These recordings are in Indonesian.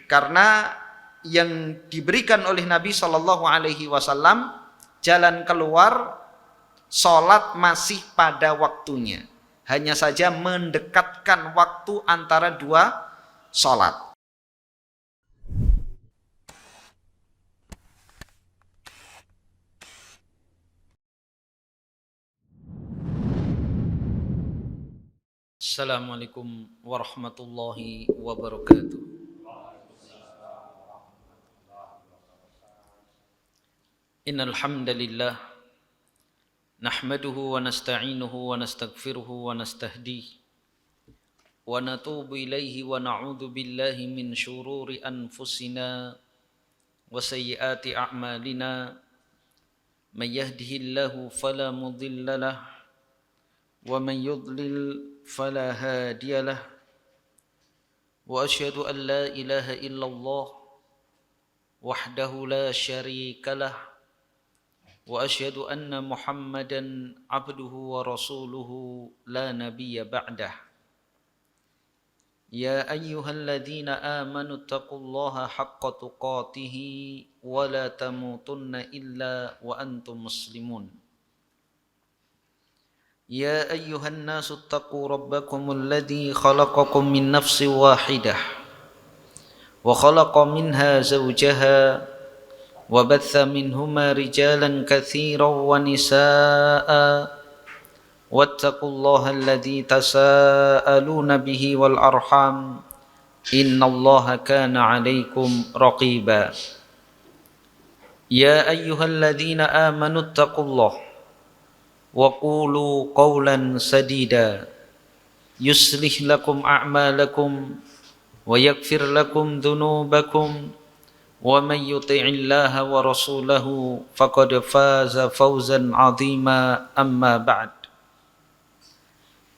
Karena yang diberikan oleh Nabi Shallallahu Alaihi Wasallam jalan keluar sholat masih pada waktunya, hanya saja mendekatkan waktu antara dua sholat. Assalamualaikum warahmatullahi wabarakatuh. Innal hamdalillah nahmaduhu wa nasta'inuhu wa nastaghfiruhu wa nastahdihi wa natubu ilaihi wa na'udzu billahi min syururi anfusina wa sayyiati a'malina. May yahdihillahu fala mudilla lahu wa man yudlil fala hadiya lahu. Wa asyhadu an la ilaha illallah wahdahu la syarika lahu wa asyhadu anna Muhammadan abduhu wa rasuluhu la nabiyya ba'dah. Ya ayyuhalladzina amanu taqullaha haqqa tuqatih wa la tamutunna illa wa antum muslimun. Ya ayyuhan nasu taqu rabbakumul ladzi khalaqakum min nafsin wahidah wa khalaqa minha zawjaha wa batha minhuma rijalan katsiran wa nisaa'a wattaqullaha alladzi tasaaluna bihi wal arham innallaha kana 'alaikum raqiba. Ya ayyuhalladzina amanu taqullaha wa qulu qawlan sadida yuslih lakum a'malakum wa yaghfir lakum dhunubakum wa man yuti'illaha wa rasulahu faqad faza fawzan 'azima. Amma ba'd,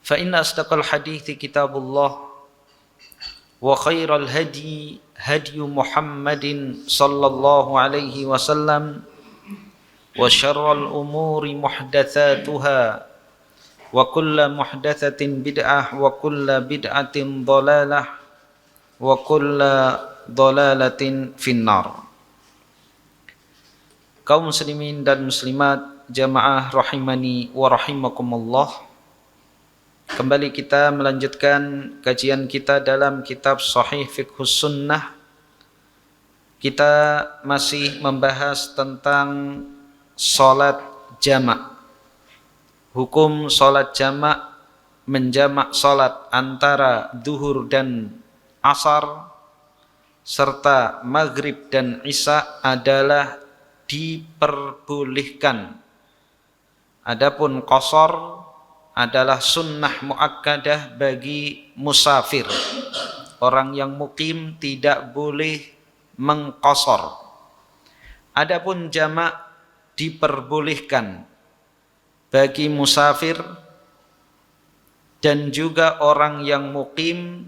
fa inna asdaqal hadithi kitabullah wa khairal hadi hadi Muhammadin sallallahu alaihi wasallam wa syarrul umuri muhdatsatuha wa kullu muhdatsatin bid'ah wa kullu bid'atin dhalalah wa kullu dhalalatin finnar. Kaum muslimin dan muslimat jamaah rahimani wa rahimakumullah, kembali kita melanjutkan kajian kita dalam kitab Sahih Fiqhus Sunnah. Kita masih membahas tentang salat jamak. Hukum salat jamak, menjamak salat antara zuhur dan asar serta maghrib dan isya adalah diperbolehkan. Adapun qasar adalah sunnah muakkadah bagi musafir. Orang yang mukim tidak boleh mengqasar. Adapun jamak diperbolehkan bagi musafir dan juga orang yang mukim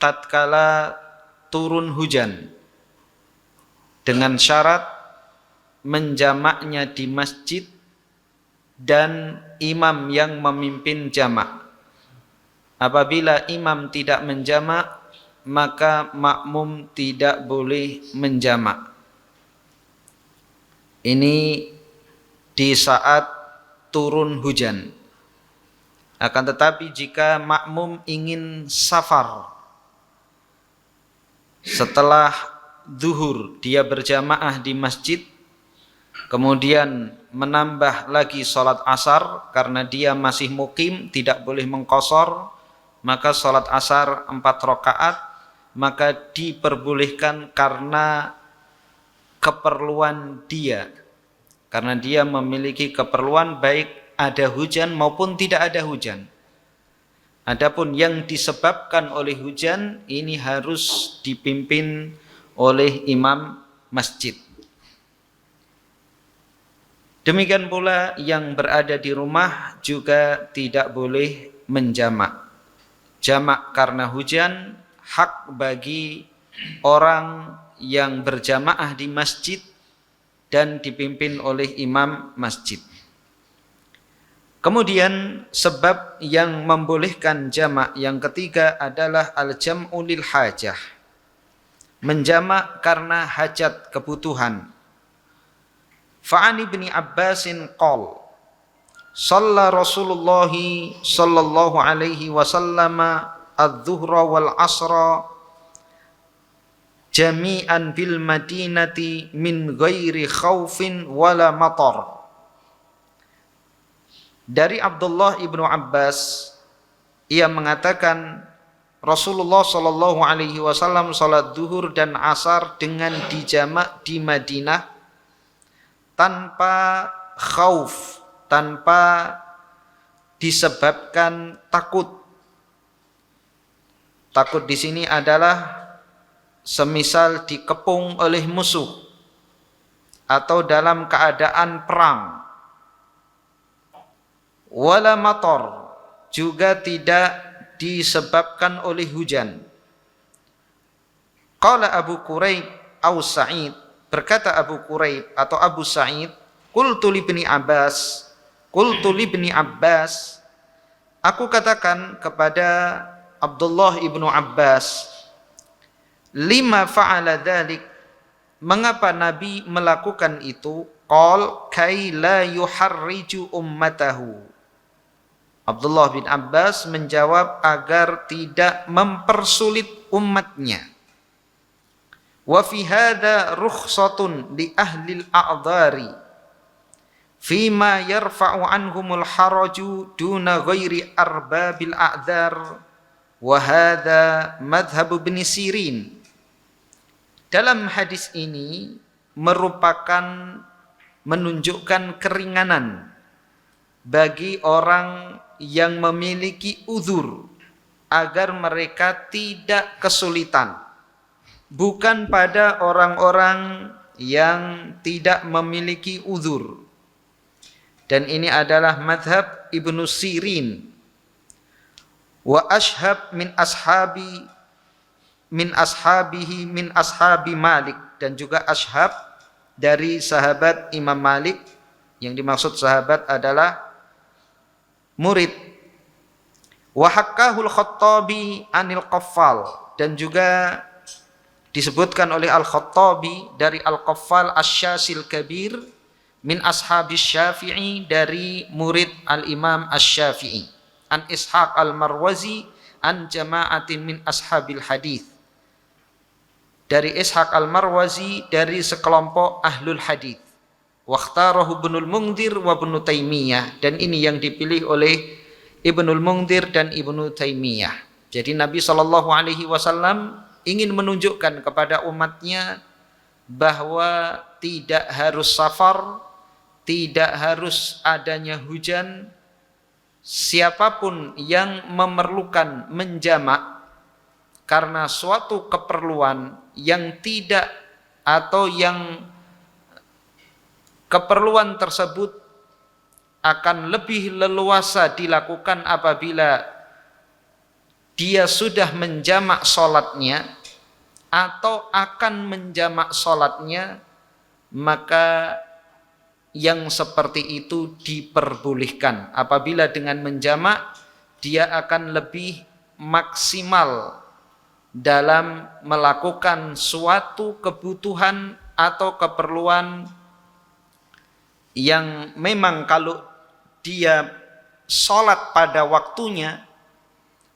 tatkala turun hujan, dengan syarat menjamaknya di masjid dan imam yang memimpin jamak. Apabila imam tidak menjamak, maka makmum tidak boleh menjamak. Ini di saat turun hujan. Akan tetapi jika makmum ingin safar, setelah zuhur dia berjamaah di masjid, kemudian menambah lagi salat asar karena dia masih mukim, tidak boleh mengqasar, maka salat asar 4 rakaat, maka diperbolehkan karena keperluan dia, karena dia memiliki keperluan baik ada hujan maupun tidak ada hujan. Adapun yang disebabkan oleh hujan ini harus dipimpin oleh imam masjid. Demikian pula yang berada di rumah juga tidak boleh menjamak. Jamak karena hujan hak bagi orang yang berjamaah di masjid dan dipimpin oleh imam masjid. Kemudian sebab yang membolehkan jamak yang ketiga adalah al-jam'u lil hajah. menjamak karena hajat kebutuhan. Fa'ani bin Abbasin qol shalla Rasulullah sallallahu alaihi wasallam adz-dzuhra wal asra jami'an bil madinati min ghairi khaufin wala matar. Dari Abdullah ibnu Abbas, ia mengatakan Rasulullah Shallallahu Alaihi Wasallam salat duhur dan asar dengan dijamak di Madinah tanpa khauf, tanpa disebabkan takut. Takut di sini adalah semisal dikepung oleh musuh atau dalam keadaan perang. Wala matar, juga tidak disebabkan oleh hujan. Qala Abu Quraib au Sa'id, berkata Abu Quraib atau Abu Sa'id, qultu li ibni Abbas, aku katakan kepada Abdullah ibnu Abbas, lima fa'ala dzalik, mengapa Nabi melakukan itu? Qal kai la yuharriju ummatahu. Abdullah bin Abbas menjawab agar tidak mempersulit umatnya. Wa fi hadza rukhsatun li ahli al-a'dhari fima yarfa'u anhumul haraju duna ghairi arbabil a'dhar wa hadza madhhab Ibn Sirin. Dalam hadis ini merupakan menunjukkan keringanan bagi orang yang memiliki uzur agar mereka tidak kesulitan, bukan pada orang-orang yang tidak memiliki uzur. Dan ini adalah madhab Ibnu Sirin. Wa ashhab min ashabi Malik, dan juga ashab dari sahabat Imam Malik. Yang dimaksud sahabat adalah murid. Wa hakkahul Khattabi anil Qaffal, dan juga disebutkan oleh Al-Khattabi dari Al-Qaffal Asy-Syasil Kabir min ashabis Syafi'i, dari murid Al-Imam Asy-Syafi'i, an Ishaq Al-Marwazi an jama'atin min ashabil hadith, dari Ishaq Al-Marwazi dari sekelompok ahlul hadith. Wakhtarahu Ibnul Mundhir wa Ibnu Taimiyah, dan ini yang dipilih oleh Ibnul Mundhir dan Ibnu Taimiyah. Jadi Nabi SAW ingin menunjukkan kepada umatnya bahwa tidak harus safar, tidak harus adanya hujan. Siapapun yang memerlukan menjamak karena suatu keperluan yang tidak, atau yang keperluan tersebut akan lebih leluasa dilakukan apabila dia sudah menjamak sholatnya atau akan menjamak sholatnya, maka yang seperti itu diperbolehkan. Apabila dengan menjamak dia akan lebih maksimal dalam melakukan suatu kebutuhan atau keperluan yang memang kalau dia sholat pada waktunya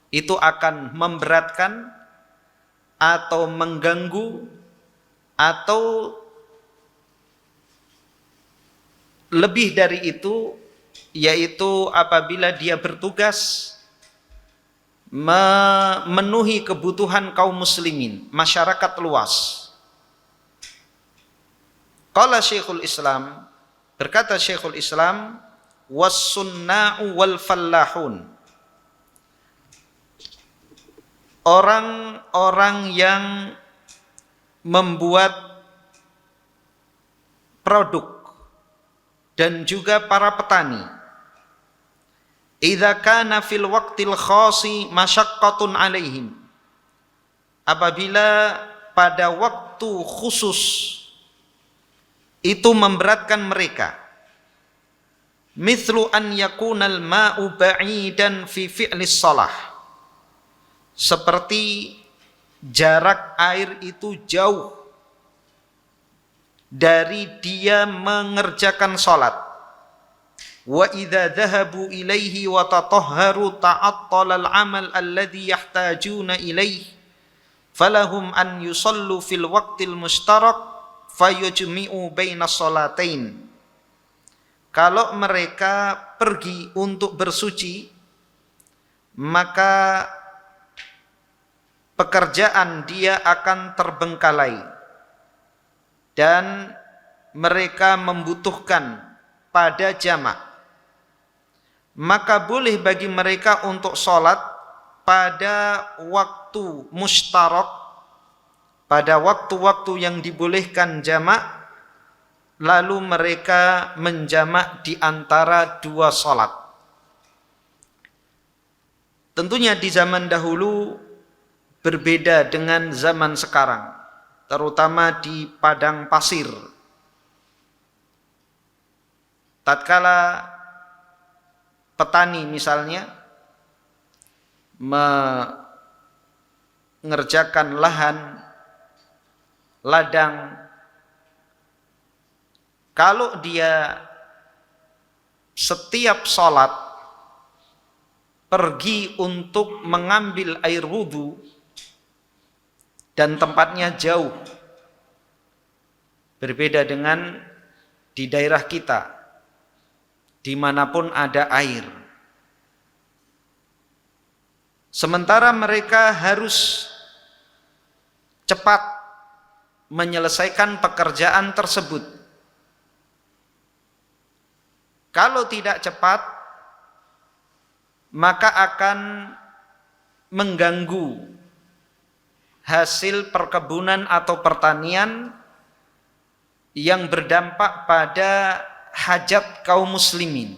itu akan memberatkan atau mengganggu, atau lebih dari itu, yaitu apabila dia bertugas memenuhi kebutuhan kaum muslimin, masyarakat luas. Qala Syekhul Islam, berkata Syekhul Islam, was-sunna'u wal fallahun, orang-orang yang membuat produk dan juga para petani, idza kana fil waqtil khasi masyaqqatun alaihim, apabila pada waktu khusus itu memberatkan mereka, mithlu an yakunal ma'u ba'idan fi fi'lis shalah, seperti jarak air itu jauh dari dia mengerjakan salat. Wa idza dhahabu ilaihi wa tatahharu ta'attala al-amal alladhi yahtajuna ilaihi falahum an yusallu fil waqtil mustarak fayujmi'u baina shalatain. Kalau mereka pergi untuk bersuci, maka pekerjaan dia akan terbengkalai dan mereka membutuhkan pada jamak. Maka boleh bagi mereka untuk sholat pada waktu mustarak, pada waktu-waktu yang dibolehkan jamak, lalu mereka menjamak di antara dua sholat. Tentunya di zaman dahulu berbeda dengan zaman sekarang, terutama di padang pasir. Tatkala petani misalnya mengerjakan lahan, ladang, kalau dia setiap sholat pergi untuk mengambil air wudhu dan tempatnya jauh, berbeda dengan di daerah kita, dimanapun ada air. Sementara mereka harus cepat menyelesaikan pekerjaan tersebut. Kalau tidak cepat, maka akan mengganggu hasil perkebunan atau pertanian yang berdampak pada hajat kaum muslimin.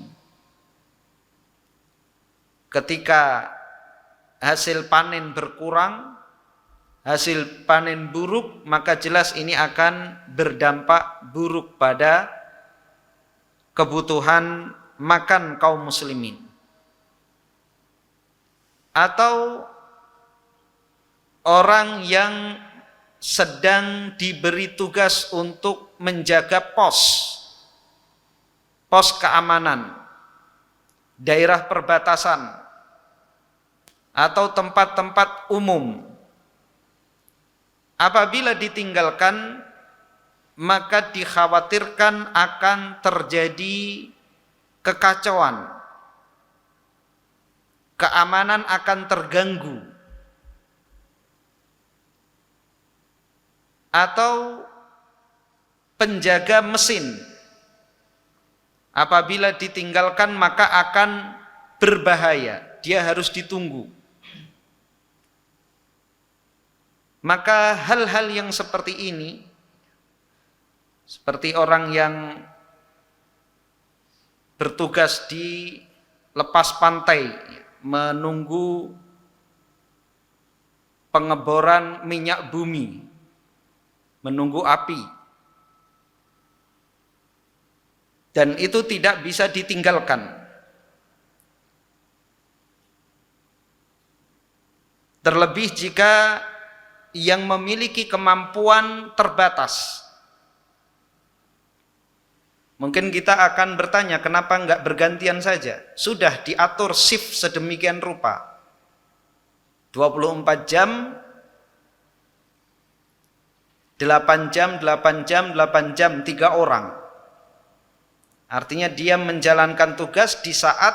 Ketika hasil panen berkurang, hasil panen buruk, maka jelas ini akan berdampak buruk pada kebutuhan makan kaum muslimin. Atau orang yang sedang diberi tugas untuk menjaga pos keamanan, daerah perbatasan, atau tempat-tempat umum. Apabila ditinggalkan, maka dikhawatirkan akan terjadi kekacauan, keamanan akan terganggu, atau penjaga mesin apabila ditinggalkan maka akan berbahaya, dia harus ditunggu. Maka hal-hal yang seperti ini, seperti orang yang bertugas di lepas pantai menunggu pengeboran minyak bumi, menunggu api, dan itu tidak bisa ditinggalkan. Terlebih jika yang memiliki kemampuan terbatas. Mungkin kita akan bertanya, kenapa enggak bergantian saja? Sudah diatur shift sedemikian rupa, 24 jam, 8 jam, 8 jam, 8 jam, 3 orang. Artinya dia menjalankan tugas di saat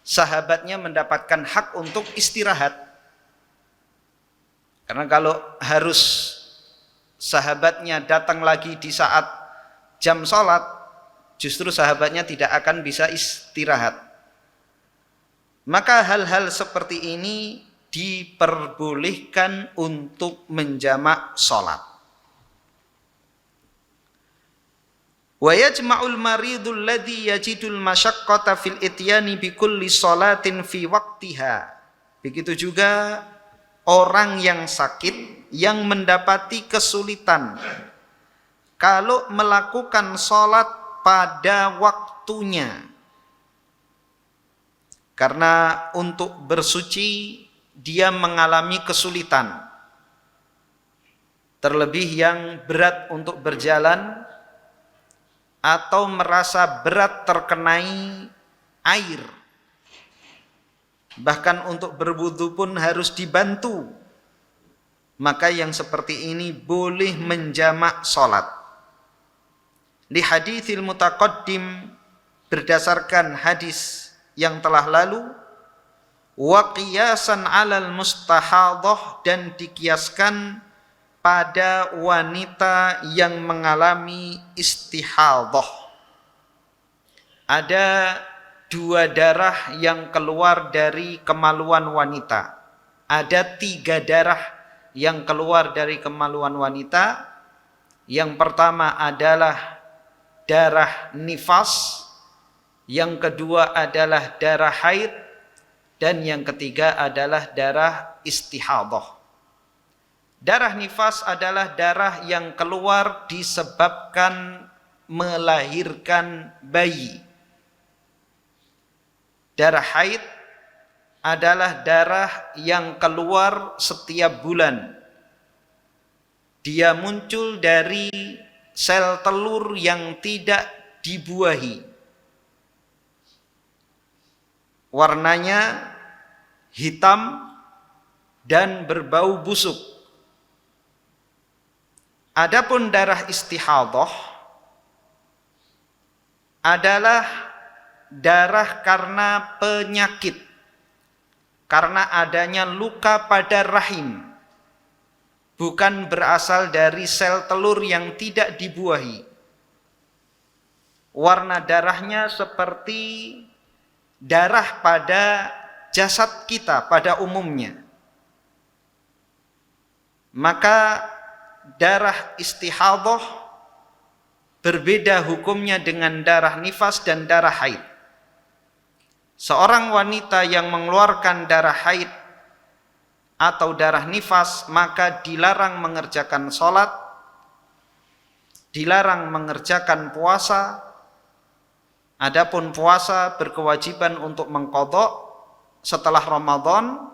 sahabatnya mendapatkan hak untuk istirahat. Karena kalau harus sahabatnya datang lagi di saat jam sholat, justru sahabatnya tidak akan bisa istirahat. Maka hal-hal seperti ini diperbolehkan untuk menjamak sholat. Wa yajma'ul maridul ladzi yajidul masyaqqata fil ityani bi kulli sholatin fi waqtiha. Begitu juga orang yang sakit yang mendapati kesulitan kalau melakukan sholat pada waktunya, karena untuk bersuci dia mengalami kesulitan, terlebih yang berat untuk berjalan atau merasa berat terkenai air, bahkan untuk berwudu pun harus dibantu, maka yang seperti ini boleh menjamak salat. Di haditsil mutaqaddim, berdasarkan hadis yang telah lalu, wa qiyasan 'alal mustahadhah, dan dikiaskan pada wanita yang mengalami istihadhah. Ada dua darah yang keluar dari kemaluan wanita. Ada 3 darah yang keluar dari kemaluan wanita. Yang pertama adalah darah nifas, yang kedua adalah darah haid, dan yang ketiga adalah darah istihadhah. Darah nifas adalah darah yang keluar disebabkan melahirkan bayi. Darah haid adalah darah yang keluar setiap bulan. Dia muncul dari sel telur yang tidak dibuahi. Warnanya hitam dan berbau busuk. Adapun darah istihadhah adalah darah karena penyakit, karena adanya luka pada rahim, bukan berasal dari sel telur yang tidak dibuahi. Warna darahnya seperti darah pada jasad kita pada umumnya. Maka darah istihadhah berbeda hukumnya dengan darah nifas dan darah haid. Seorang wanita yang mengeluarkan darah haid atau darah nifas maka dilarang mengerjakan sholat, dilarang mengerjakan puasa. Adapun puasa berkewajiban untuk mengqadha setelah Ramadan,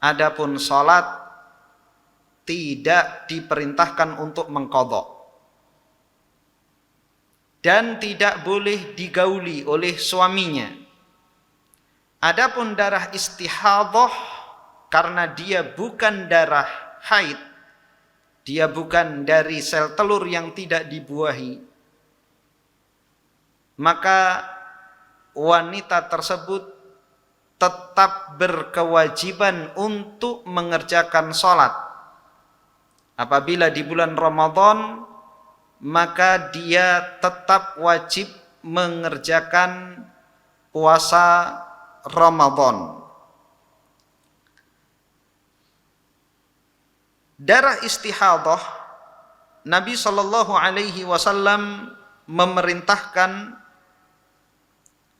adapun sholat tidak diperintahkan untuk mengqadha. Dan tidak boleh digauli oleh suaminya. Adapun darah istihadhah, karena dia bukan darah haid, dia bukan dari sel telur yang tidak dibuahi, maka wanita tersebut tetap berkewajiban untuk mengerjakan sholat. Apabila di bulan Ramadan, maka dia tetap wajib mengerjakan puasa Ramadan. Darah istihadhah, Nabi sallallahu alaihi wasallam memerintahkan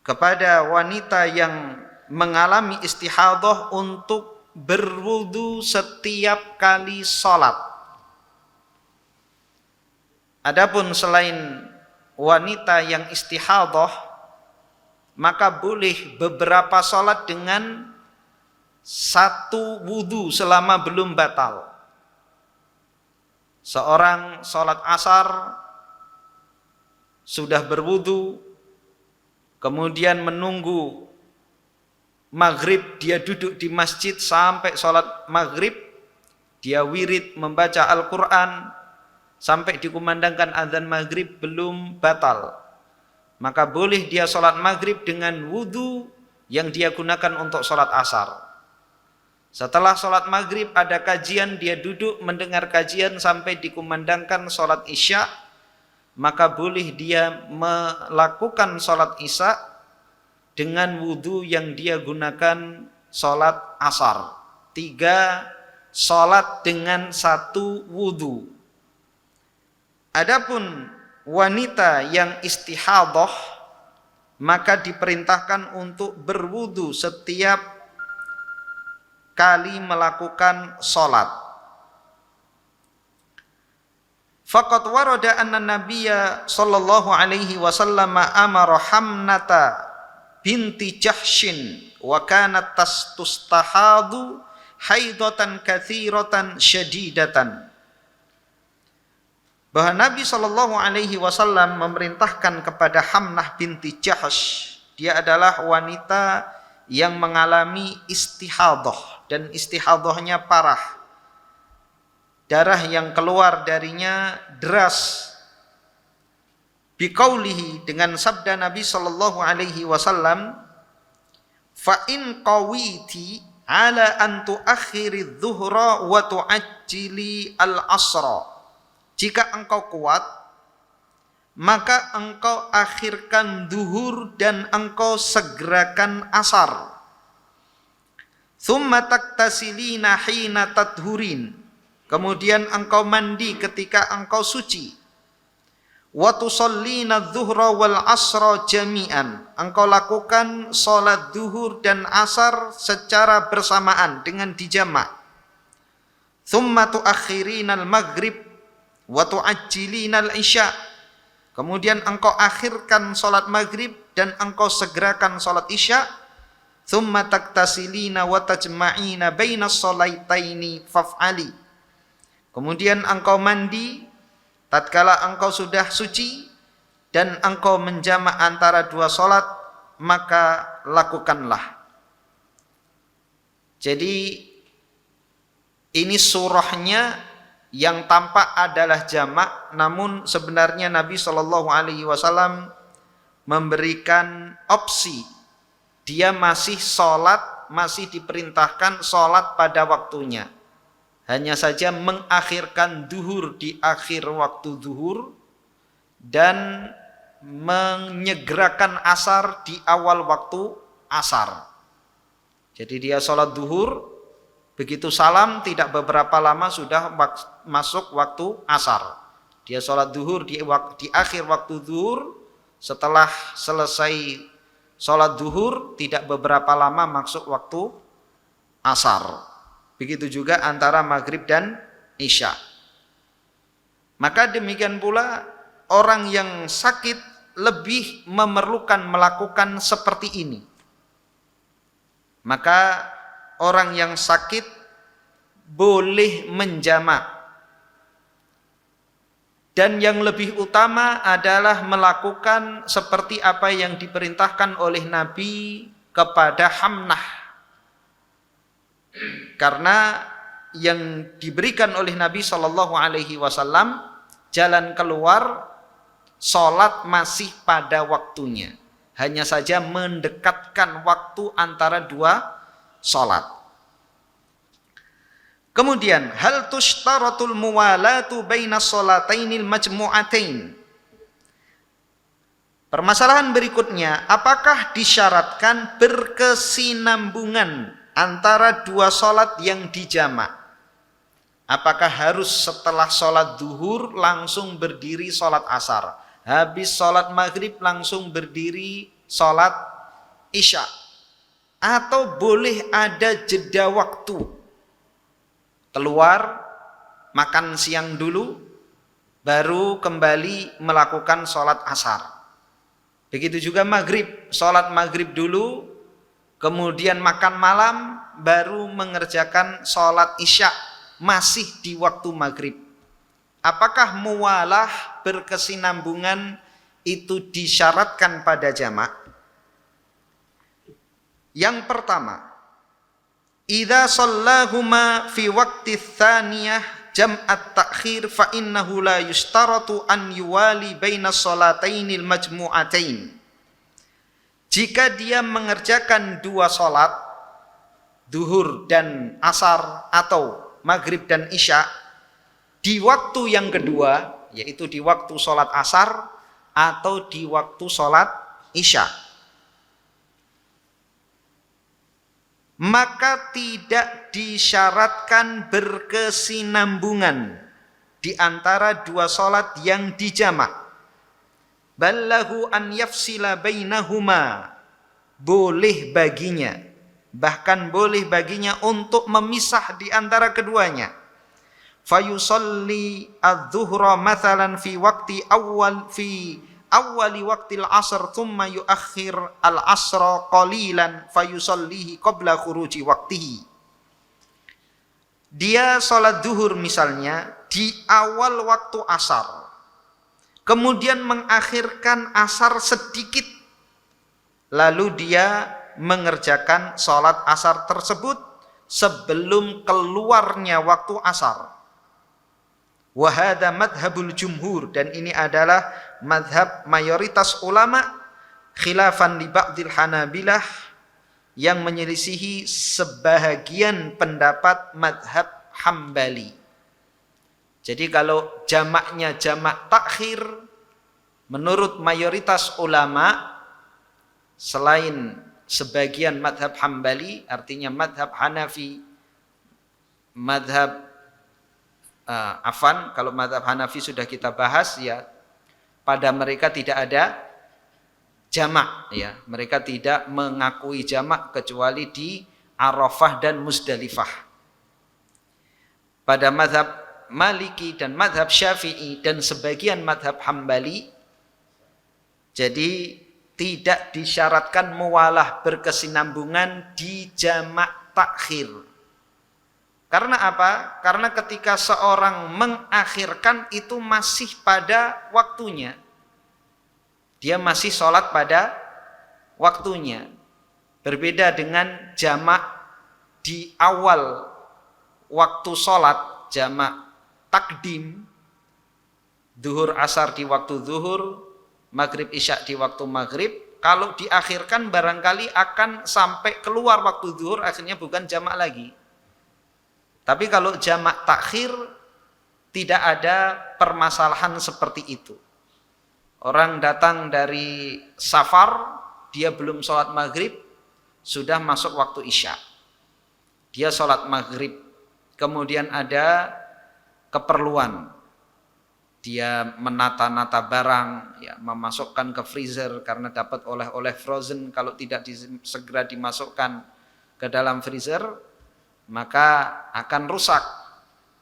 kepada wanita yang mengalami istihadhah untuk berwudu setiap kali salat. Adapun selain wanita yang istihadhah, maka boleh beberapa salat dengan satu wudu selama belum batal. Seorang salat asar sudah berwudu, kemudian menunggu maghrib, dia duduk di masjid sampai salat maghrib, dia wirid membaca Al-Quran sampai dikumandangkan azan maghrib belum batal, maka boleh dia salat maghrib dengan wudu yang dia gunakan untuk salat asar. Setelah salat maghrib ada kajian, dia duduk mendengar kajian sampai dikumandangkan salat isya, maka boleh dia melakukan salat isya dengan wudu yang dia gunakan salat asar. 3 salat dengan 1 wudu. Adapun wanita yang istihadhah, maka diperintahkan untuk berwudu setiap kali melakukan salat. Faqad warada anna nabiyya sallallahu alaihi wasallam amara Hamnata binti Jahshin wa kanat tustahadu haidatan katsiratan syadidatan bahwa Nabi Shallallahu Alaihi Wasallam memerintahkan kepada Hamnah binti Jahsh, dia adalah wanita yang mengalami istihadah dan istihadahnya parah, darah yang keluar darinya deras. Biqaulihi, dengan sabda Nabi Shallallahu Alaihi Wasallam, fa in qawiti ala an tuakhiri dhuhra wa tuajjili al-asra. Jika engkau kuat, maka engkau akhirkan duhur dan engkau segerakan asar. Thumma taktasilina hina tadhurin. Kemudian engkau mandi ketika engkau suci. Wa tusallina dhuhra wal asra jami'an. Engkau lakukan salat duhur dan asar secara bersamaan dengan dijamak. Thumma tuakhirina al-maghrib wa tu'ajjilina al-isya. Kemudian engkau akhirkan salat maghrib dan engkau segerakan salat isya. Thumma taktasilina wa tajma'ina baina shalaitaini faf'ali. Kemudian engkau mandi tatkala engkau sudah suci dan engkau menjamak antara dua salat, maka lakukanlah. Jadi ini surahnya yang tampak adalah jamak, namun sebenarnya Nabi Shallallahu Alaihi Wasallam memberikan opsi. Dia masih sholat, masih diperintahkan sholat pada waktunya. Hanya saja mengakhirkan duhur di akhir waktu duhur dan menyegerakan asar di awal waktu asar. Jadi dia sholat duhur, begitu salam tidak beberapa lama sudah masuk waktu asar. Dia sholat duhur di akhir waktu duhur, setelah selesai sholat duhur tidak beberapa lama masuk waktu asar. Begitu juga antara maghrib dan isya. Maka demikian pula orang yang sakit lebih memerlukan melakukan seperti ini. Maka orang yang sakit boleh menjamak, dan yang lebih utama adalah melakukan seperti apa yang diperintahkan oleh Nabi kepada Hamnah, karena yang diberikan oleh Nabi Shallallahu Alaihi Wasallam jalan keluar sholat masih pada waktunya, hanya saja mendekatkan waktu antara dua sholat. Kemudian hal tushtaratul muwalatu baina sholatainil majmu'atain. Permasalahan berikutnya, apakah disyaratkan berkesinambungan antara dua sholat yang dijamak? Apakah harus setelah sholat duhur langsung berdiri sholat asar, habis sholat maghrib langsung berdiri sholat isya, atau boleh ada jeda waktu? Keluar, makan siang dulu, baru kembali melakukan sholat asar. Begitu juga maghrib, sholat maghrib dulu, kemudian makan malam, baru mengerjakan sholat isya, masih di waktu maghrib. Apakah muwalah berkesinambungan itu disyaratkan pada jamak? Yang pertama, idza shallahuma fi waqti tsaniyah jam'at ta'khir fa innahu la yustaratu an yuwali baina sholatainil majmu'atain. Jika dia mengerjakan dua sholat, duhur dan asar atau maghrib dan isya, di waktu yang kedua, yaitu di waktu sholat asar atau di waktu sholat isya, maka tidak disyaratkan berkesinambungan di antara dua sholat yang dijamak. Ballahu an yafsila bainahuma, boleh baginya, bahkan boleh baginya untuk memisah di antara keduanya. Fayusalli adz-dzuhra mathalan fi awwali waqtil asr thumma yuakhir al-asra qalilan fayusallihi qabla khuruji waqtihi. Dia sholat duhur misalnya di awal waktu asar, kemudian mengakhirkan asar sedikit, lalu dia mengerjakan sholat asar tersebut sebelum keluarnya waktu asar. Wa hadza madhabul jumhur, dan ini adalah madhab mayoritas ulama, khilafan li ba'dil hanabilah, yang menyelisihi sebahagian pendapat madhab Hambali. Jadi kalau jamaknya jamak takhir, menurut mayoritas ulama selain sebagian madhab Hambali, artinya madhab Hanafi, madhab kalau madhab Hanafi sudah kita bahas ya, pada mereka tidak ada jamak ya, mereka tidak mengakui jamak kecuali di Arafah dan Muzdalifah. Pada madhab Maliki dan madhab Syafi'i dan sebagian madhab Hambali, jadi tidak disyaratkan muwalah berkesinambungan di jamak takhir. Karena apa? Karena ketika seorang mengakhirkan itu masih pada waktunya. Dia masih sholat pada waktunya. Berbeda dengan jamak di awal waktu sholat, jamak takdim, zuhur asar di waktu zuhur, maghrib isya di waktu maghrib. Kalau diakhirkan barangkali akan sampai keluar waktu zuhur, akhirnya bukan jamak lagi. Tapi kalau jamak takhir tidak ada permasalahan seperti itu. Orang datang dari safar, dia belum sholat maghrib, sudah masuk waktu isya. Dia sholat maghrib, kemudian ada keperluan, dia menata-nata barang, ya, memasukkan ke freezer karena dapat oleh-oleh frozen. Kalau tidak segera dimasukkan ke dalam freezer, maka akan rusak,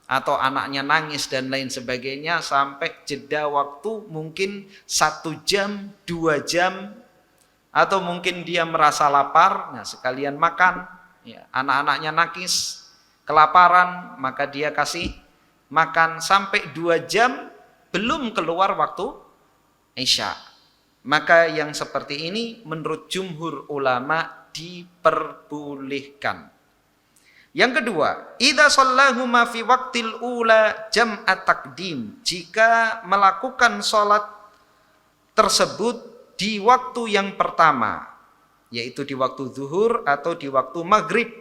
atau anaknya nangis dan lain sebagainya, sampai jeda waktu mungkin 1 jam, 2 jam, atau mungkin dia merasa lapar, nah sekalian makan, ya, anak-anaknya nangis, kelaparan, maka dia kasih makan sampai 2 jam belum keluar waktu isya. Maka yang seperti ini menurut jumhur ulama diperbolehkan. Yang kedua, idza shallahuma fi waqtil ula jam'at takdim, jika melakukan sholat tersebut di waktu yang pertama, yaitu di waktu zuhur atau di waktu maghrib.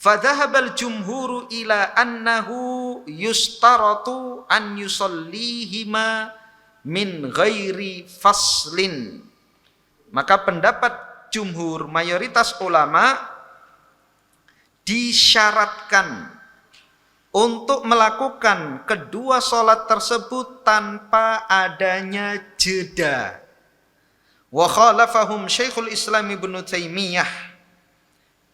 Fadhahabal jumhuru ila annahu yustaratu an yusallihima min ghairi faslin. Maka pendapat jumhur, mayoritas ulama, disyaratkan untuk melakukan kedua sholat tersebut tanpa adanya jeda. Wa khalafahum Syekhul Islam Ibnu Taimiyah,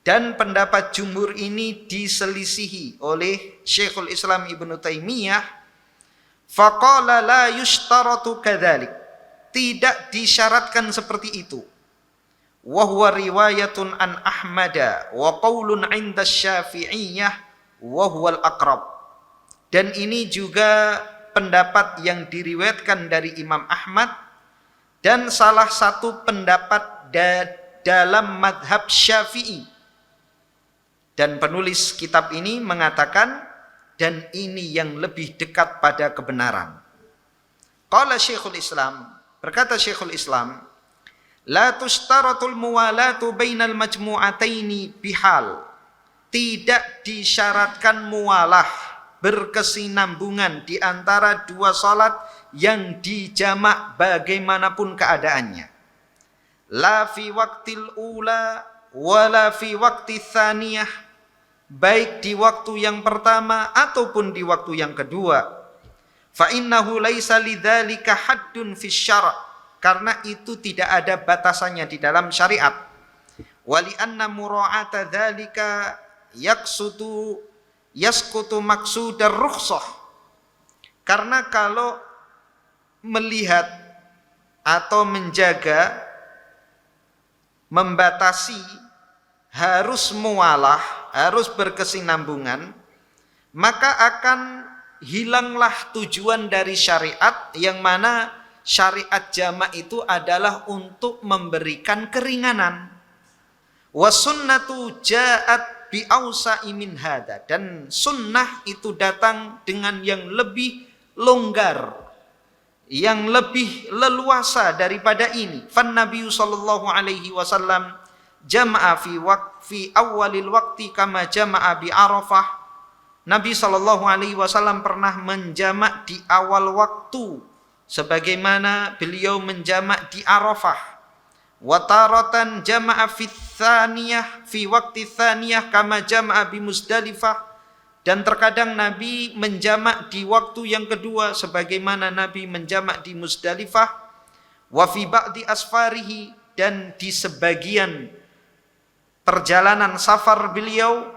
dan pendapat jumhur ini diselisihi oleh Syekhul Islam Ibnu Taimiyah. Faqala la yushtaratu kadzalik, tidak disyaratkan seperti itu. Wa huwa riwayatun an Ahmada wa qaulun 'inda Syafi'iyah wa huwal aqrab. Dan ini juga pendapat yang diriwayatkan dari Imam Ahmad dan salah satu pendapat dalam madhab Syafi'i. Dan penulis kitab ini mengatakan, dan ini yang lebih dekat pada kebenaran. Qala Syekhul Islam, berkata Syekhul Islam, la tushtaratul muwalatu bainal majmu'ataini bihal, tidak disyaratkan muwalah berkesinambungan di antara dua salat yang dijamak bagaimanapun keadaannya. La fi waqtil ula wala fi waqti tsaniyah, baik di waktu yang pertama ataupun di waktu yang kedua. Fa innahu laisa lidzalika haddun fi syara', karena itu tidak ada batasannya di dalam syariat. Wa li anna mura'ata dzalika yasqutu maqsudar rukhsah, karena kalau melihat atau menjaga, membatasi harus muwalah, harus berkesinambungan, maka akan hilanglah tujuan dari syariat, yang mana syariat jamak itu adalah untuk memberikan keringanan. Wa sunnatu ja'at bi ausa'i min hada, dan sunnah itu datang dengan yang lebih longgar, yang lebih leluasa daripada ini. Fan Nabi sallallahu alaihi wasallam jama'a fi awalil waqti kama jama'a bi Arafah. Nabi sallallahu alaihi wasallam pernah menjamak di awal waktu sebagaimana beliau menjamak di Arafah. Wa taratan jama'a fi tsaniyah fi waqti tsaniyah kama jama'a bi Muzdalifah, dan terkadang Nabi menjamak di waktu yang kedua sebagaimana Nabi menjamak di Muzdalifah. Wa fi ba'di asfarihi, dan di sebagian perjalanan safar beliau.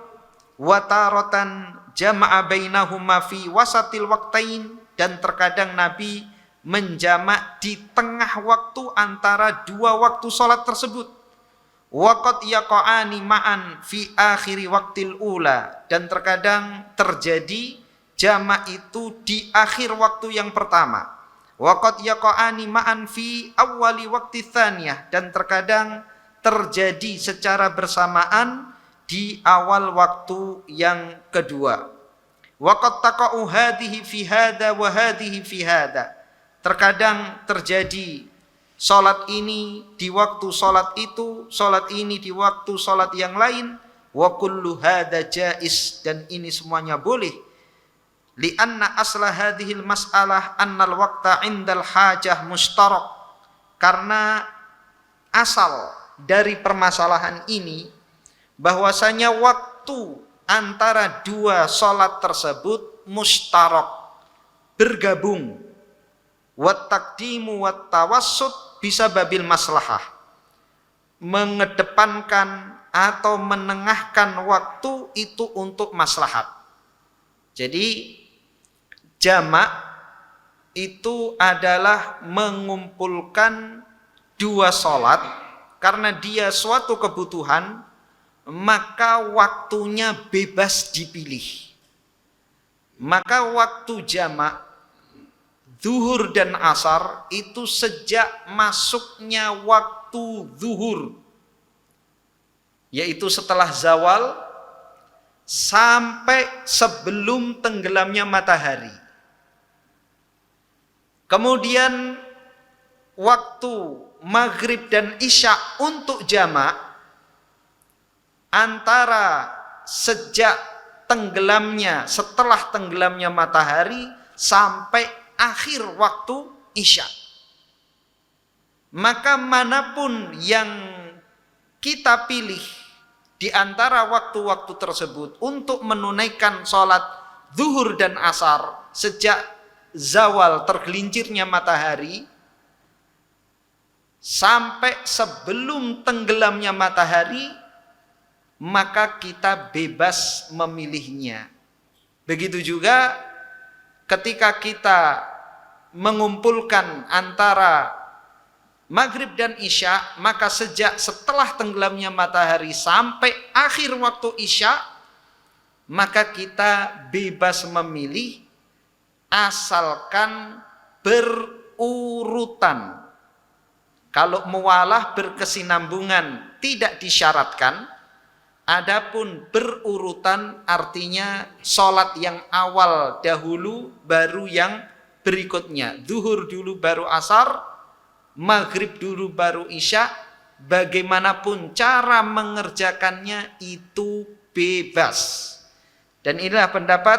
Wa taratan jama'a bainahuma fi wasatil waqtain, dan terkadang Nabi menjamak di tengah waktu antara dua waktu salat tersebut. Waqad yaqa'ani ma'an fi akhiri waqtil ula, dan terkadang terjadi jamak itu di akhir waktu yang pertama. Waqad yaqa'ani ma'an fi awwali waqti tsaniyah, dan terkadang terjadi secara bersamaan di awal waktu yang kedua. Waqad taqa'u hadhihi fi hada wa hadhihi fi hada, terkadang terjadi salat ini di waktu salat itu, salat ini di waktu salat yang lain. Wa kullu hada jaiz, dan ini semuanya boleh. Li anna asla hadhil mas'alah annal waqta 'indal hajah mushtarak, karena asal dari permasalahan ini bahwasanya waktu antara dua salat tersebut mushtarak, bergabung. Wat taqdimu wat tawassut bisa babil maslahah, mengedepankan atau menengahkan waktu itu untuk maslahat. Jadi jamak itu adalah mengumpulkan dua salat karena dia suatu kebutuhan, maka waktunya bebas dipilih. Maka waktu jamak zuhur dan asar itu sejak masuknya waktu zuhur, yaitu setelah zawal sampai sebelum tenggelamnya matahari. Kemudian waktu maghrib dan isya untuk jamak antara sejak setelah tenggelamnya matahari sampai akhir waktu isya. Maka manapun yang kita pilih di antara waktu-waktu tersebut untuk menunaikan sholat zuhur dan asar sejak zawal tergelincirnya matahari sampai sebelum tenggelamnya matahari, maka kita bebas memilihnya. Begitu juga ketika kita mengumpulkan antara maghrib dan isya, maka sejak setelah tenggelamnya matahari sampai akhir waktu isya, maka kita bebas memilih asalkan berurutan. Kalau muwalah berkesinambungan tidak disyaratkan. Adapun berurutan artinya sholat yang awal dahulu baru yang berikutnya. Zuhur dulu baru asar, maghrib dulu baru isya. Bagaimanapun cara mengerjakannya itu bebas. Dan inilah pendapat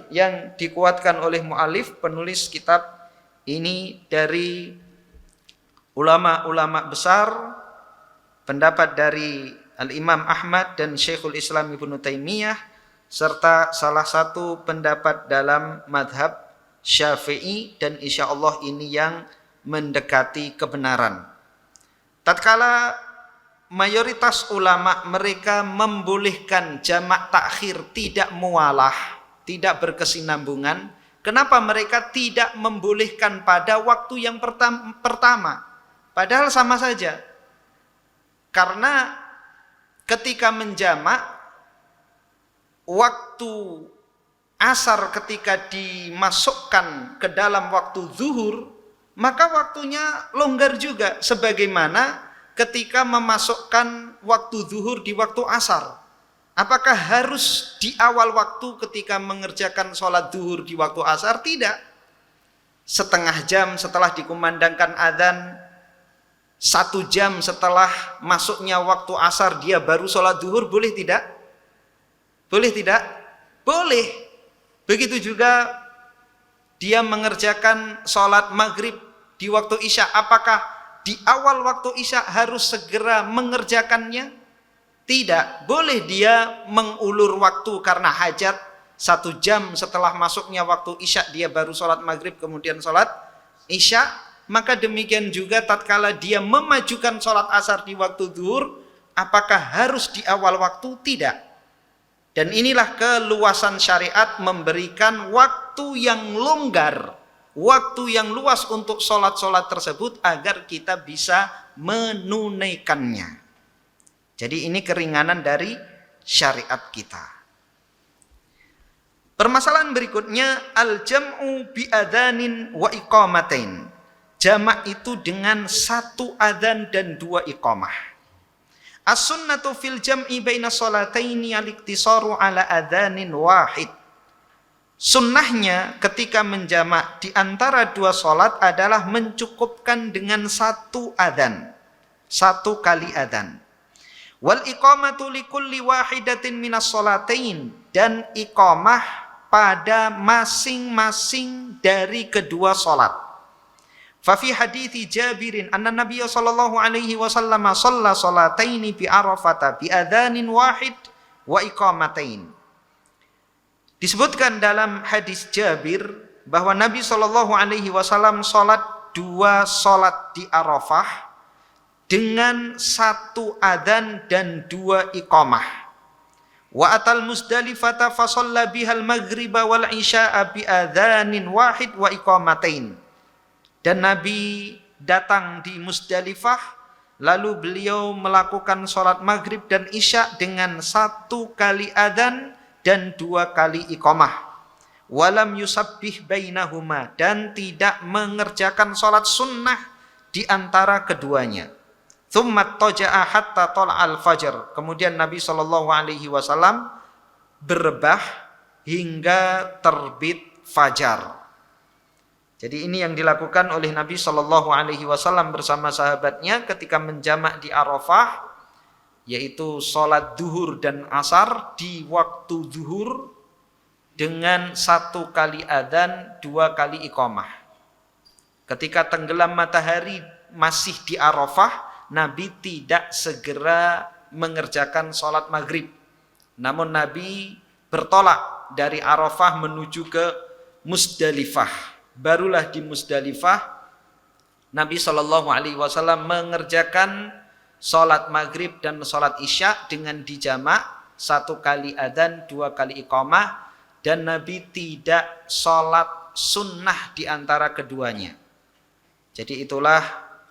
yang dikuatkan oleh mu'alif, penulis kitab ini, dari ulama-ulama besar, pendapat dari Al-Imam Ahmad dan Syekhul Islam Ibnu Taimiyah, serta salah satu pendapat dalam madhab Syafi'i, dan insya Allah ini yang mendekati kebenaran. Tatkala mayoritas ulama mereka membolehkan jamak takhir tidak muwalah, tidak berkesinambungan, kenapa mereka tidak membolehkan pada waktu yang pertama? Padahal sama saja. Karena ketika menjamak, waktu asar ketika dimasukkan ke dalam waktu zuhur, maka waktunya longgar juga sebagaimana ketika memasukkan waktu zuhur di waktu asar. Apakah harus di awal waktu ketika mengerjakan sholat zuhur di waktu asar? Tidak. Setengah jam setelah dikumandangkan adzan, 1 jam setelah masuknya waktu asar dia baru sholat zuhur, boleh tidak? Boleh tidak? Boleh. Begitu juga dia mengerjakan sholat maghrib di waktu isya. Apakah di awal waktu isya harus segera mengerjakannya? Tidak. Boleh dia mengulur waktu karena hajat, 1 jam setelah masuknya waktu isya dia baru sholat maghrib kemudian sholat isya. Maka demikian juga tatkala dia memajukan sholat asar di waktu zuhur, apakah harus di awal waktu? Tidak. Dan inilah keluasan syariat memberikan waktu yang longgar, waktu yang luas untuk sholat-sholat tersebut agar kita bisa menunaikannya. Jadi ini keringanan dari syariat kita. Permasalahan berikutnya, al-jam'u bi'adzanin wa iqamatain. Jamak itu dengan 1 adzan dan 2 iqamah. As-sunnatu fil jam'i baina sholataini al-iktisaru ala adzanin wahid. Sunnahnya ketika menjamak di antara 2 sholat adalah mencukupkan dengan 1 adzan, 1 kali adzan. Wal iqamatu likulli wahidatin minas sholatain, dan iqamah pada masing-masing dari kedua sholat. Fafi hadithi Jabirin anna Nabiya sallallahu alaihi wasallam shalla sholataini bi Arafata bi adzanin wahid wa iqamatain. Disebutkan dalam hadis Jabir bahwa Nabi sallallahu alaihi wasallam salat 2 salat di Arafah dengan 1 adzan dan 2 iqamah. Wa atal Musdalifata fa shalla bihal maghriba wal isya'a bi adzanin wahid wa iqamatain. Dan Nabi datang di Musdalifah, lalu beliau melakukan sholat maghrib dan isya dengan 1 kali adzan dan 2 kali iqamah. Walam yusabbih bainahuma, dan tidak mengerjakan sholat sunnah di antara keduanya. Tsumma taja'a hatta tala'al fajr. Kemudian Nabi SAW berebah hingga terbit fajar. Jadi ini yang dilakukan oleh Nabi SAW bersama sahabatnya ketika menjamak di Arafah, yaitu sholat duhur dan asar di waktu duhur dengan 1 kali adzan, 2 kali iqamah. Ketika tenggelam matahari masih di Arafah, Nabi tidak segera mengerjakan sholat maghrib. Namun Nabi bertolak dari Arafah menuju ke Musdalifah. Barulah di Musdalifah Nabi SAW mengerjakan sholat maghrib dan sholat isya dengan dijamak, 1 kali adzan, 2 kali iqamah, dan Nabi tidak sholat sunnah di antara keduanya. Jadi itulah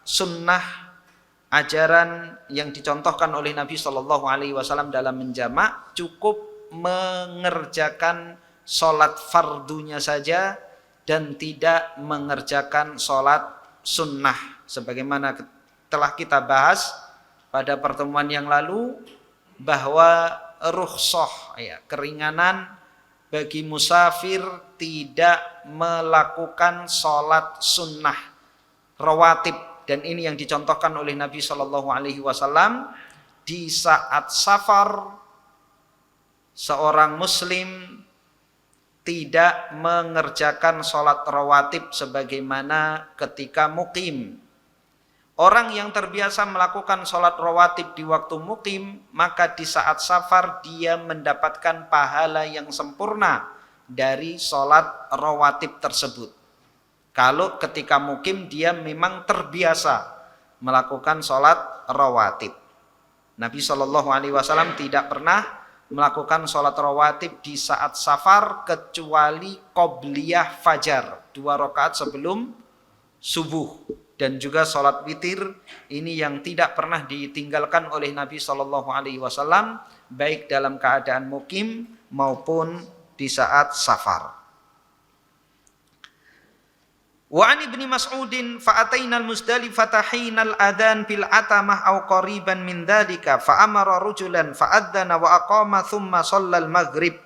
sunnah ajaran yang dicontohkan oleh Nabi SAW dalam menjamak, cukup mengerjakan sholat fardunya saja dan tidak mengerjakan sholat sunnah. Sebagaimana telah kita bahas pada pertemuan yang lalu, bahwa rukhsah, keringanan bagi musafir tidak melakukan sholat sunnah rawatib. Dan ini yang dicontohkan oleh Nabi SAW di saat safar, seorang muslim tidak mengerjakan sholat rawatib sebagaimana ketika mukim. Orang yang terbiasa melakukan sholat rawatib di waktu mukim, maka di saat safar dia mendapatkan pahala yang sempurna dari sholat rawatib tersebut. Kalau ketika mukim dia memang terbiasa melakukan sholat rawatib. Nabi SAW tidak pernah melakukan sholat rawatib di saat safar kecuali qobliyah fajar, 2 rakaat sebelum subuh, dan juga sholat witir. Ini yang tidak pernah ditinggalkan oleh Nabi SAW baik dalam keadaan mukim maupun di saat safar. Wa an Ibnu Mas'udin fa ataina al-Muzdalifata hina al-adhan bil atamah aw qariban min dzalika fa amara rajulan fa adzana wa aqama thumma shalla al-maghrib.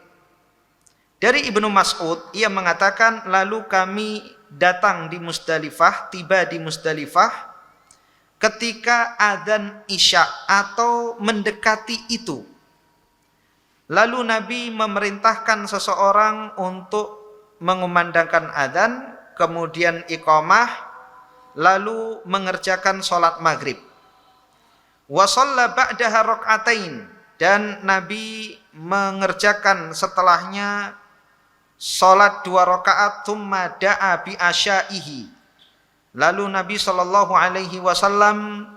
Dari Ibnu Mas'ud ia mengatakan, lalu kami datang di Muzdalifah, tiba di Muzdalifah ketika adzan Isya atau mendekati itu. Lalu Nabi memerintahkan seseorang untuk mengumandangkan adzan, kemudian iqamah, lalu mengerjakan sholat maghrib. Wa shalla ba'daha rak'atain, dan Nabi mengerjakan setelahnya sholat 2 rakaat, thumma da'a bi asyaihi. Lalu Nabi sallallahu alaihi wasallam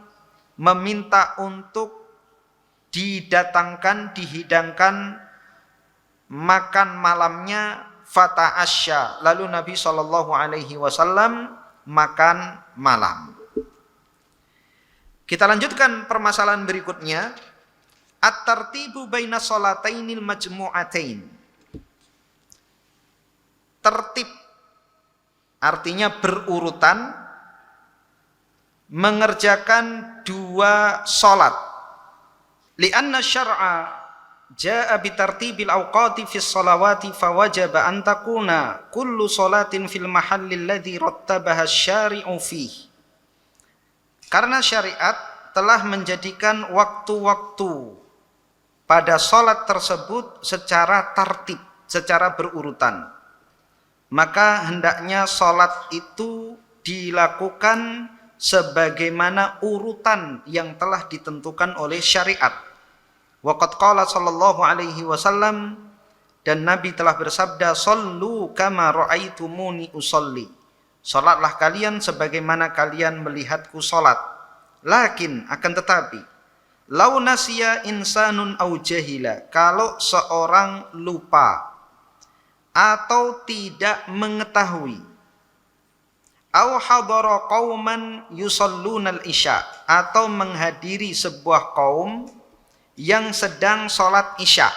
meminta untuk dihidangkan makan malamnya, fata'asya. Lalu Nabi sallallahu alaihi wasallam makan malam. Kita lanjutkan permasalahan berikutnya. At-tartibu baina sholatainil majmu'atain. Tertib artinya berurutan mengerjakan 2 sholat. Lianna syar'a jaa bitartibil awqati fis sholawati fawajaba an takuna kullu sholatin fil mahalli alladhi rattabaha syari'u fihi. Karena syariat telah menjadikan waktu-waktu pada sholat tersebut secara tertib, secara berurutan. Maka hendaknya sholat itu dilakukan sebagaimana urutan yang telah ditentukan oleh syariat. Waqad qala sallallahu alaihi wasallam, dan Nabi telah bersabda, "Shallu kama ra'aitumuni usolli." Salatlah kalian sebagaimana kalian melihatku salat. Lakin akan tetapi, lau nasiya insanun au jahila, kalau seorang lupa atau tidak mengetahui, au hadara qauman yusallunal isya, atau menghadiri sebuah kaum yang sedang sholat isya,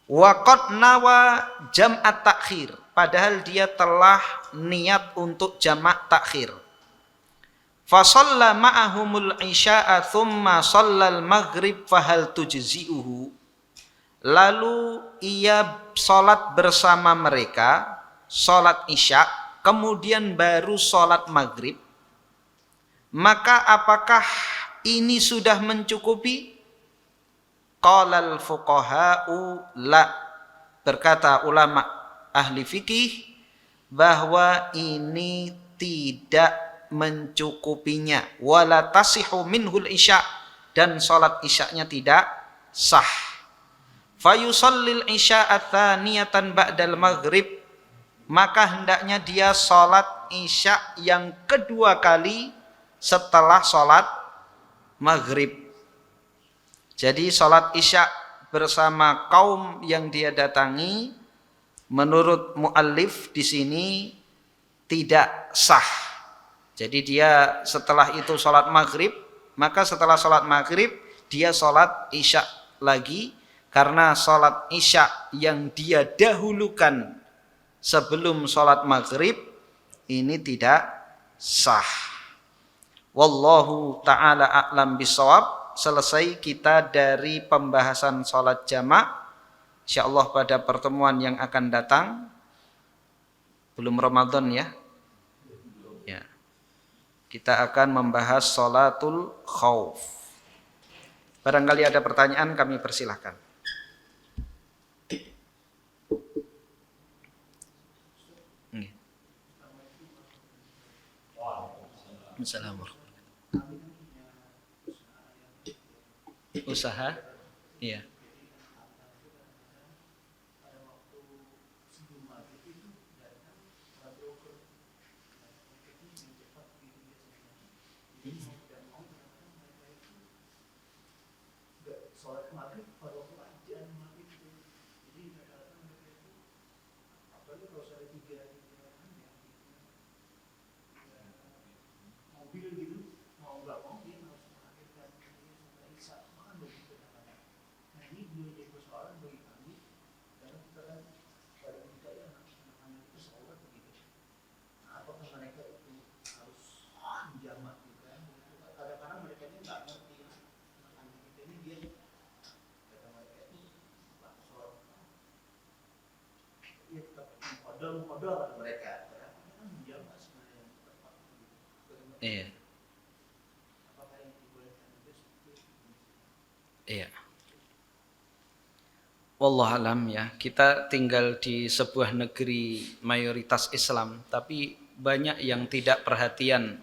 wa qad nawa jam'at takhir, padahal dia telah niat untuk jamak takhir, fa shalla ma'ahumul isya'a thumma shallal maghrib fahal tujzi'uhu, lalu ia sholat bersama mereka, sholat isya, kemudian baru sholat maghrib, maka apakah ini sudah mencukupi? Qalal fuqaha'u la, berkata ulama ahli fikih bahwa ini tidak mencukupinya. Wala tasihu minhul isya, dan sholat isya'nya tidak sah. Fayusallil isya'a tsaniyatan ba'dal maghrib, maka hendaknya dia sholat isya yang kedua kali setelah sholat maghrib. Jadi sholat isya bersama kaum yang dia datangi, menurut muallif di sini tidak sah. Jadi dia setelah itu sholat maghrib, maka setelah sholat maghrib dia sholat isya lagi, karena sholat isya yang dia dahulukan sebelum sholat maghrib ini tidak sah. Wallahu ta'ala a'lam bishawab. Selesai kita dari pembahasan sholat jamak. Insyaallah pada pertemuan yang akan datang, belum Ramadan ya, kita akan membahas sholatul khauf. Barangkali ada pertanyaan, kami persilahkan. Assalamualaikum. Usaha, iya. Iya. Iya. Wallahualam ya, kita tinggal di sebuah negeri mayoritas Islam, tapi banyak yang tidak perhatian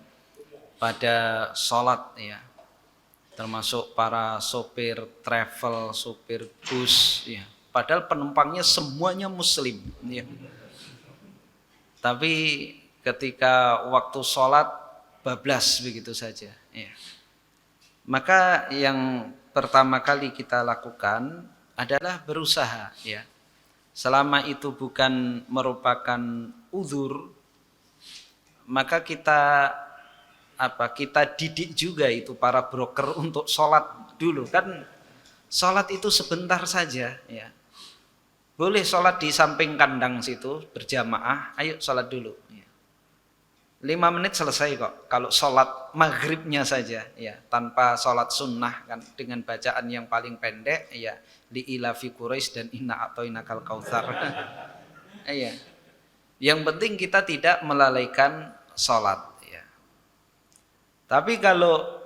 pada sholat ya, termasuk para sopir travel, sopir bus ya. Padahal penumpangnya semuanya muslim ya. Tapi ketika waktu sholat bablas begitu saja ya. Maka yang pertama kali kita lakukan adalah berusaha ya. Selama itu bukan merupakan uzur, maka kita didik juga itu para broker untuk sholat dulu kan. Sholat itu sebentar saja ya. Boleh sholat di samping kandang situ berjamaah, ayo sholat dulu ya. 5 menit selesai kok kalau sholat maghribnya saja ya, tanpa sholat sunnah kan, dengan bacaan yang paling pendek ya, li ilafi Quraisy dan inna a'tainakal kautsar. Iya. Yang penting kita tidak melalaikan sholat ya. Tapi kalau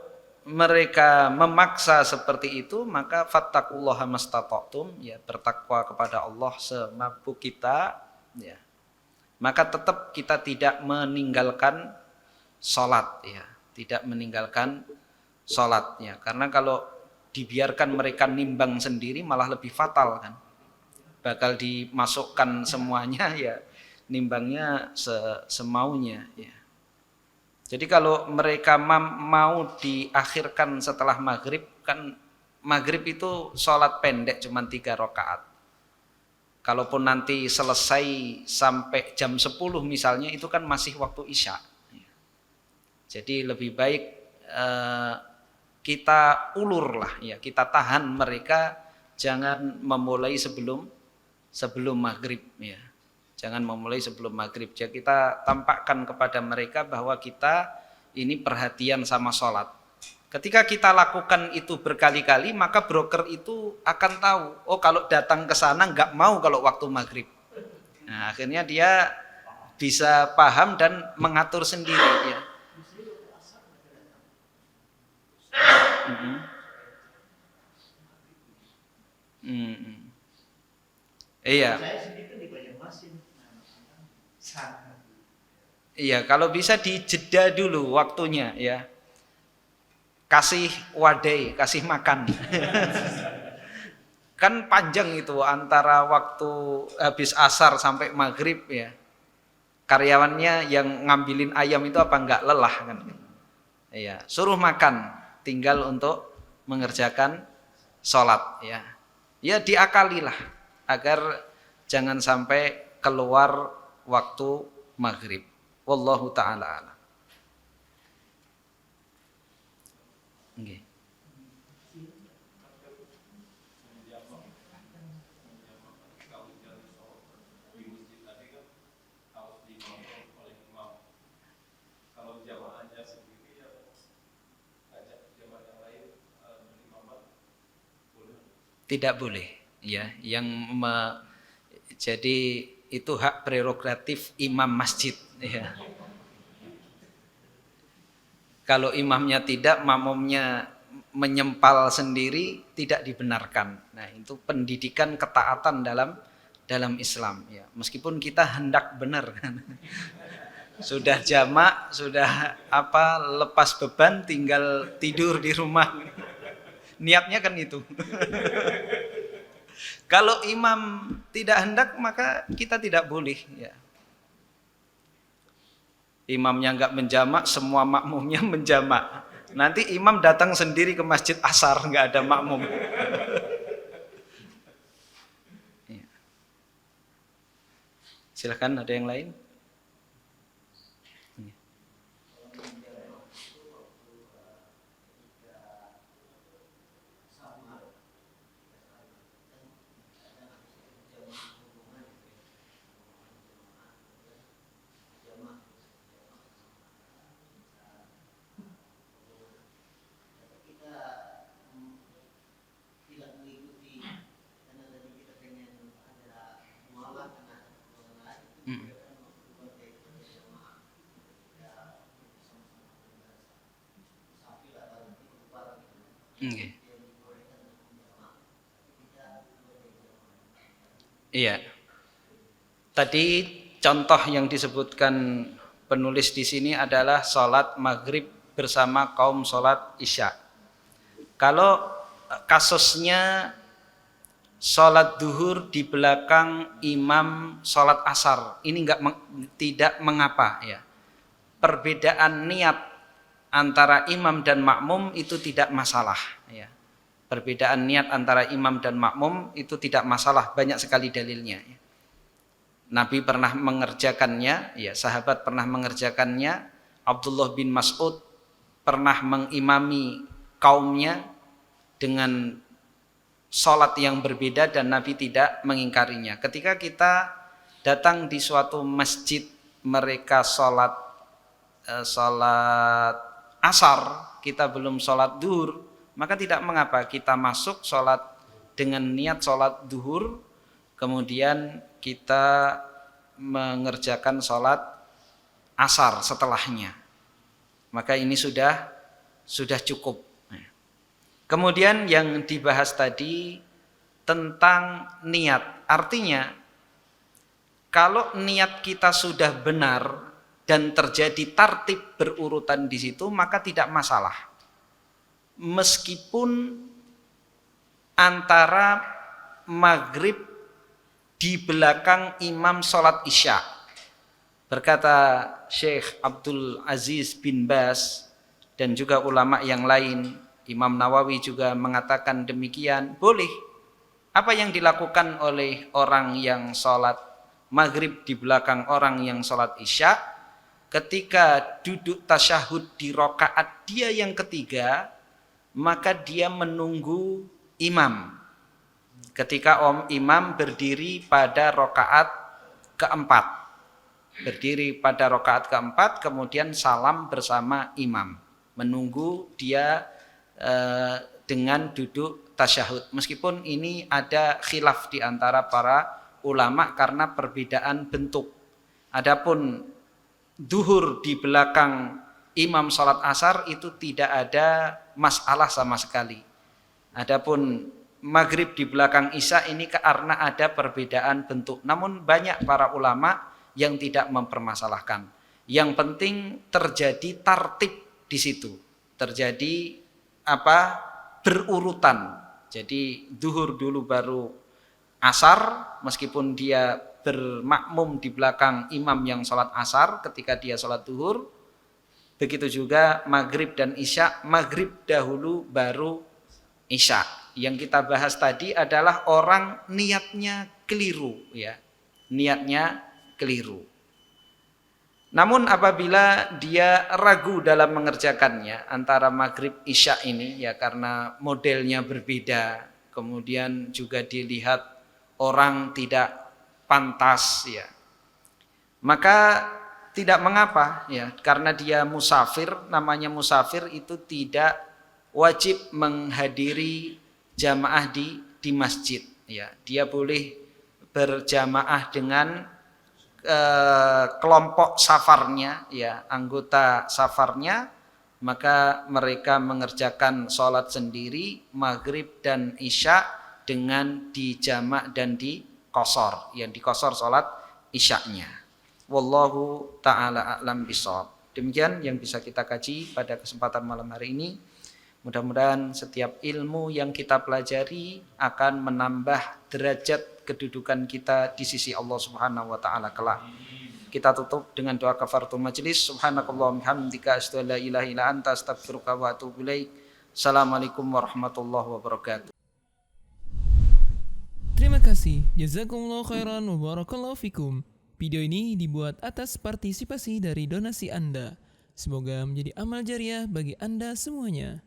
mereka memaksa seperti itu, maka fattaqullaha mastata'tum ya, bertakwa kepada Allah semampu kita ya. Maka tetap kita tidak meninggalkan sholat ya, tidak meninggalkan sholat ya, karena kalau dibiarkan mereka nimbang sendiri malah lebih fatal kan, bakal dimasukkan semuanya ya, nimbangnya semaunya ya. Jadi kalau mereka mau diakhirkan setelah maghrib, kan maghrib itu sholat pendek cuma 3 rakaat. Kalaupun nanti selesai sampai jam 10 misalnya, itu kan masih waktu isya. Jadi lebih baik kita ulur lah ya, kita tahan mereka, jangan memulai sebelum maghrib ya. Jangan memulai sebelum maghrib. Jadi kita tampakkan kepada mereka bahwa kita ini perhatian sama sholat. Ketika kita lakukan itu berkali-kali, maka broker itu akan tahu, oh kalau datang ke sana nggak mau kalau waktu maghrib. Nah, akhirnya dia bisa paham dan mengatur sendiri ya. Iya. Iya, kalau bisa dijeda dulu waktunya ya. Kasih wadai, kasih makan. Kan panjang itu antara waktu habis asar sampai maghrib ya. Karyawannya yang ngambilin ayam itu apa enggak lelah kan? Iya, suruh makan, tinggal untuk mengerjakan sholat ya. Ya diakalilah agar jangan sampai keluar waktu maghrib. Wallahu ta'ala a'lam. Okay. Tidak boleh ya, jadi itu hak prerogatif imam masjid ya. Kalau imamnya tidak, makmumnya menyempal sendiri, tidak dibenarkan. Nah, itu pendidikan ketaatan dalam Islam ya. Meskipun kita hendak benar kan. Sudah jamak, sudah lepas beban, tinggal tidur di rumah. Niatnya kan itu. Kalau imam tidak hendak, maka kita tidak boleh ya. Imamnya enggak menjamak, semua makmumnya menjamak. Nanti imam datang sendiri ke masjid asar, enggak ada makmum. Silakan, ada yang lain? Nggih. Iya. Tadi contoh yang disebutkan penulis di sini adalah sholat maghrib bersama kaum sholat isya. Kalau kasusnya sholat duhur di belakang imam sholat asar, ini tidak mengapa ya. Perbedaan niat antara imam dan makmum itu tidak masalah ya. Perbedaan niat antara imam dan makmum itu tidak masalah, banyak sekali dalilnya ya. Nabi pernah mengerjakannya, ya sahabat pernah mengerjakannya. Abdullah bin Mas'ud pernah mengimami kaumnya dengan sholat yang berbeda dan Nabi tidak mengingkarinya. Ketika kita datang di suatu masjid, mereka sholat asar, kita belum sholat duhur, maka tidak mengapa kita masuk sholat dengan niat sholat duhur, kemudian kita mengerjakan sholat asar setelahnya. Maka ini sudah cukup. Kemudian yang dibahas tadi tentang niat. Artinya kalau niat kita sudah benar dan terjadi tartib berurutan di situ, maka tidak masalah. Meskipun antara maghrib di belakang imam sholat isya. Berkata Syekh Abdul Aziz bin Baz dan juga ulama yang lain, Imam Nawawi juga mengatakan demikian, boleh. Apa yang dilakukan oleh orang yang sholat maghrib di belakang orang yang sholat isya, ketika duduk tasyahud di rakaat dia yang ketiga, maka dia menunggu imam. Ketika imam berdiri pada rakaat keempat, kemudian salam bersama imam, menunggu dia dengan duduk tasyahud. Meskipun ini ada khilaf di antara para ulama karena perbedaan bentuk. Adapun duhur di belakang imam sholat asar itu tidak ada masalah sama sekali. Adapun maghrib di belakang isya ini karena ada perbedaan bentuk. Namun banyak para ulama yang tidak mempermasalahkan. Yang penting terjadi tartib di situ. Terjadi berurutan. Jadi duhur dulu baru asar, meskipun dia bermakmum di belakang imam yang sholat asar ketika dia sholat duhur. Begitu juga maghrib dan isya, maghrib dahulu baru isya. Yang kita bahas tadi adalah orang niatnya keliru ya. Niatnya keliru. Namun apabila dia ragu dalam mengerjakannya antara maghrib isya ini ya karena modelnya berbeda, kemudian juga dilihat orang tidak pantas ya, maka tidak mengapa ya, karena dia musafir. Namanya musafir itu tidak wajib menghadiri jamaah di masjid ya. Dia boleh berjamaah dengan kelompok safarnya ya, anggota safarnya, maka mereka mengerjakan sholat sendiri maghrib dan isya dengan dijamak dan dikosor. Yang dikosor sholat isyanya. Wallahu ta'ala a'lam bishawab. Demikian yang bisa kita kaji pada kesempatan malam hari ini. Mudah-mudahan setiap ilmu yang kita pelajari akan menambah derajat kedudukan kita di sisi Allah Subhanahu wa taala kelak. Kita tutup dengan doa kafaratul majelis. Subhanakallahumma hamdika asyhadu an la ilaha illa anta astaghfiruka wa atubu ilaik. Assalamualaikum warahmatullahi wabarakatuh. Terima kasih. Jazakumullah khairan wa barakallahu fikum. Video ini dibuat atas partisipasi dari donasi Anda. Semoga menjadi amal jariah bagi Anda semuanya.